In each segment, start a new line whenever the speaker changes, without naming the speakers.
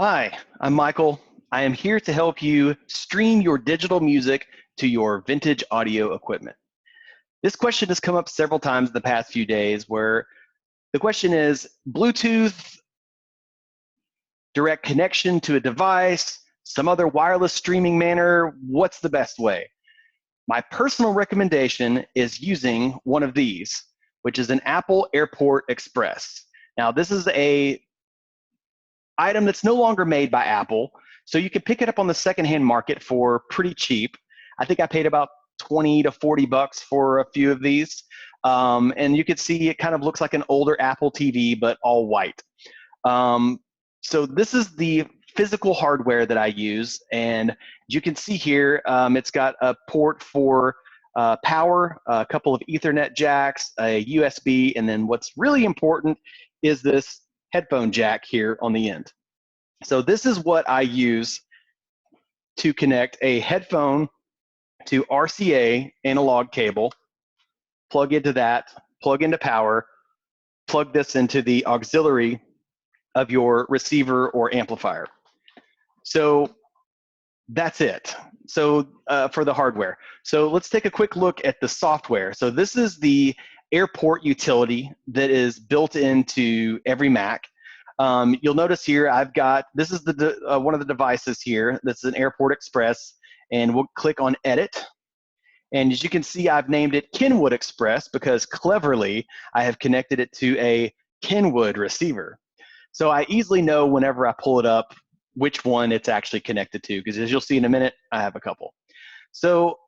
Hi, I'm Michael. I am here to help you stream your digital music to your vintage audio equipment. This question has come up several times in the past few days where the question is Bluetooth, direct connection to a device, some other wireless streaming manner, what's the best way? My personal recommendation is using one of these, which is an Apple AirPort Express. Now, this is a item that's no longer made by Apple, so you can pick it up on the secondhand market for pretty cheap. I think I paid about 20 to 40 bucks for a few of these. And you can see it kind of looks like an older Apple TV, but all white. So this is the physical hardware that I use. And you can see here, it's got a port for power, a couple of Ethernet jacks, a USB, and then what's really important is this headphone jack here on the end. So this is what I use to connect a headphone to RCA analog cable, plug into that, plug into power, plug this into the auxiliary of your receiver or amplifier. So that's it. So for the hardware. So let's take a quick look at the software. So this is the AirPort utility that is built into every Mac. You'll notice here I've got, this is the one of the devices here. That's an AirPort Express, and we'll click on Edit. And as you can see, I've named it Kenwood Express because cleverly I have connected it to a Kenwood receiver. So I easily know whenever I pull it up which one it's actually connected to, because as you'll see in a minute, I have a couple. So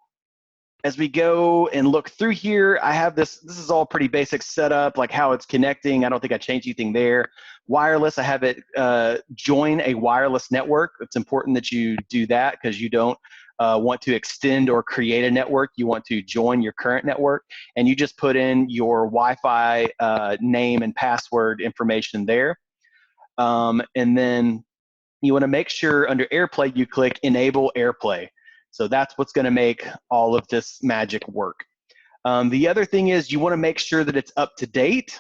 as we go and look through here, I have this is all pretty basic setup, like how it's connecting. I don't think I changed anything there. Wireless, I have it join a wireless network. It's important that you do that because you don't want to extend or create a network. You want to join your current network, and you just put in your Wi-Fi name and password information there. And then you want to make sure under AirPlay you click Enable AirPlay. So that's what's going to make all of this magic work. The other thing is you want to make sure that it's up to date.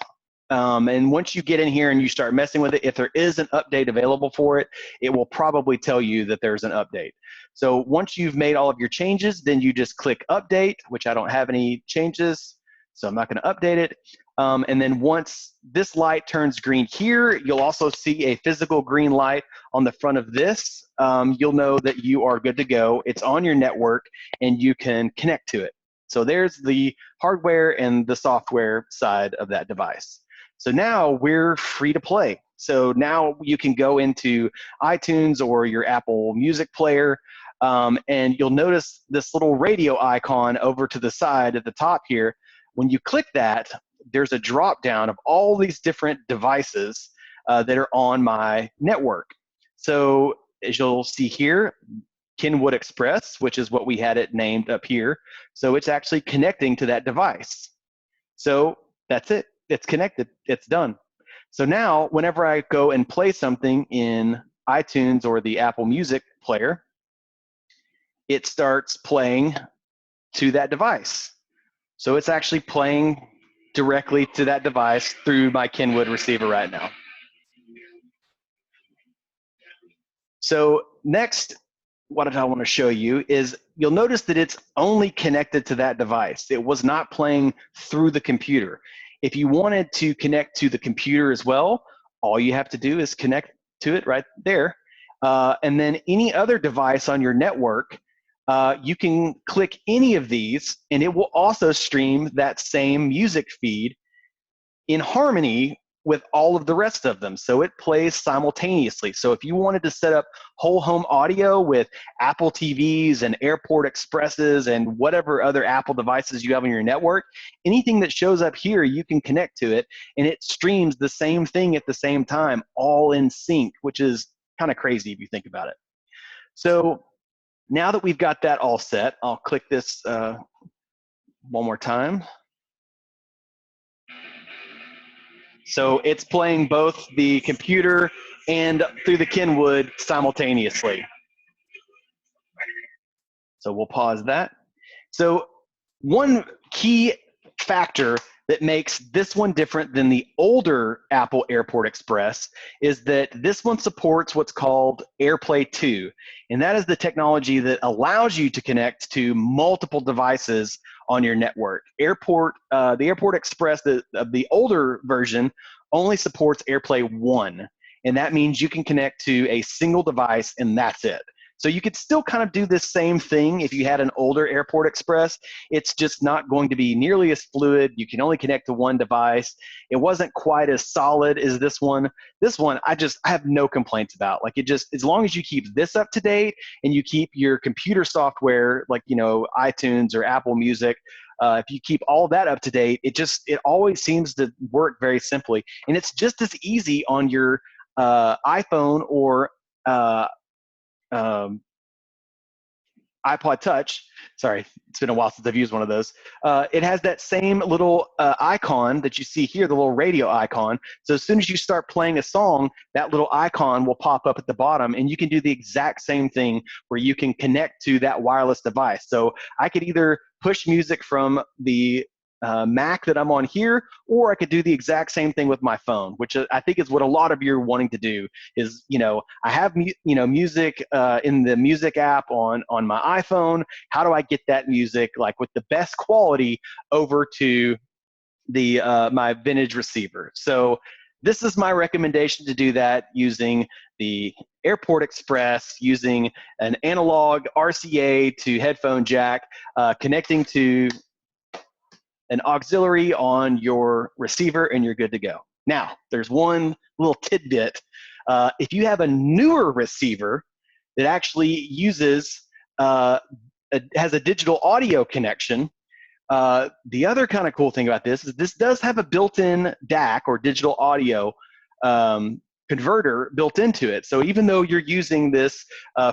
And once you get in here and you start messing with it, if there is an update available for it, it will probably tell you that there's an update. So once you've made all of your changes, then you just click Update, which I don't have any changes, so I'm not going to update it. And then once this light turns green here, you'll also see a physical green light on the front of this. You'll know that you are good to go. It's on your network, and you can connect to it. So there's the hardware and the software side of that device. So now we're free to play. So now you can go into iTunes or your Apple Music player, and you'll notice this little radio icon over to the side at the top here. When you click that, there's a drop down of all these different devices that are on my network. So as you'll see here, Kenwood Express, which is what we had it named up here. So it's actually connecting to that device. So that's it. It's connected. It's done. So now whenever I go and play something in iTunes or the Apple Music player, it starts playing to that device. So it's actually playing directly to that device through my Kenwood receiver right now. So next, what I want to show you is you'll notice that it's only connected to that device. It was not playing through the computer. If you wanted to connect to the computer as well, all you have to do is connect to it right there. And then any other device on your network, you can click any of these, and it will also stream that same music feed in harmony with all of the rest of them. So it plays simultaneously. So if you wanted to set up whole home audio with Apple TVs and AirPort Expresses and whatever other Apple devices you have on your network, anything that shows up here, you can connect to it, and it streams the same thing at the same time, all in sync, which is kind of crazy if you think about it. So now that we've got that all set, I'll click this one more time. So it's playing both the computer and through the Kenwood simultaneously. So we'll pause that. So one key factor that makes this one different than the older Apple AirPort Express is that this one supports what's called AirPlay 2. And that is the technology that allows you to connect to multiple devices on your network. The AirPort Express, the older version, only supports AirPlay 1. And that means you can connect to a single device and that's it. So you could still kind of do this same thing if you had an older AirPort Express. It's just not going to be nearly as fluid. You can only connect to one device. It wasn't quite as solid as this one. This one, I have no complaints about. Like, it just, as long as you keep this up to date and you keep your computer software, like, you know, iTunes or Apple Music, if you keep all that up to date, it always seems to work very simply. And it's just as easy on your iPhone or iPod Touch. Sorry, it's been a while since I've used one of those. It has that same little icon that you see here, the little radio icon. So as soon as you start playing a song, that little icon will pop up at the bottom, and you can do the exact same thing where you can connect to that wireless device. So I could either push music from the Mac that I'm on here, or I could do the exact same thing with my phone, which I think is what a lot of you are wanting to do. Is, you know, I have music in the music app on my iPhone. How do I get that music like with the best quality over to the my vintage receiver? So this is my recommendation to do that using the AirPort Express, using an analog RCA to headphone jack, connecting to an auxiliary on your receiver, and you're good to go. Now, there's one little tidbit. If you have a newer receiver that actually uses, has a digital audio connection, the other kind of cool thing about this is this does have a built-in DAC, or digital audio converter, built into it. So even though you're using this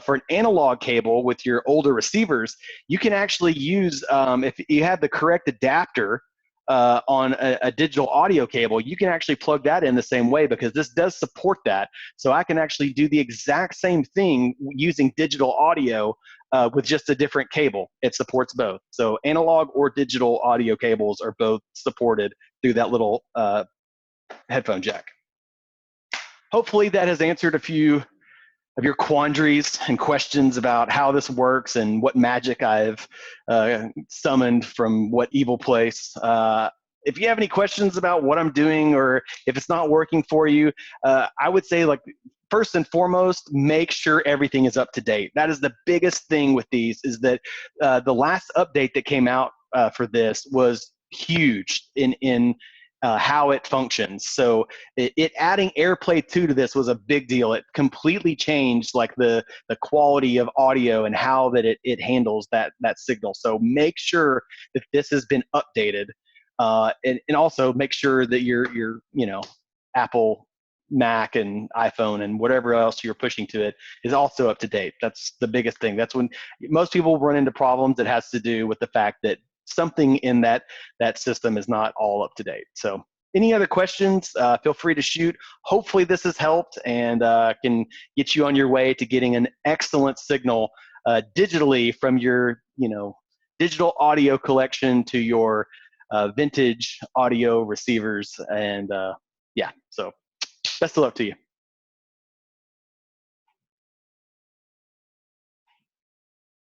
for an analog cable with your older receivers, you can actually use, if you have the correct adapter on a digital audio cable, you can actually plug that in the same way, because this does support that. So I can actually do the exact same thing using digital audio with just a different cable. It supports both. So analog or digital audio cables are both supported through that little headphone jack. Hopefully that has answered a few of your quandaries and questions about how this works and what magic I've summoned from what evil place. If you have any questions about what I'm doing, or if it's not working for you, I would say, like, first and foremost, make sure everything is up to date. That is the biggest thing with these, is that the last update that came out for this was huge in how it functions. So it adding AirPlay 2 to this was a big deal. It completely changed, like, the quality of audio and how that it handles that signal. So make sure that this has been updated, and also make sure that your Apple, Mac, and iPhone and whatever else you're pushing to it is also up to date. That's the biggest thing. That's when most people run into problems. It has to do with the fact that something in that system is not all up to date. So any other questions, feel free to shoot. Hopefully this has helped and can get you on your way to getting an excellent signal digitally from your digital audio collection to your vintage audio receivers. And yeah, so best of luck to you.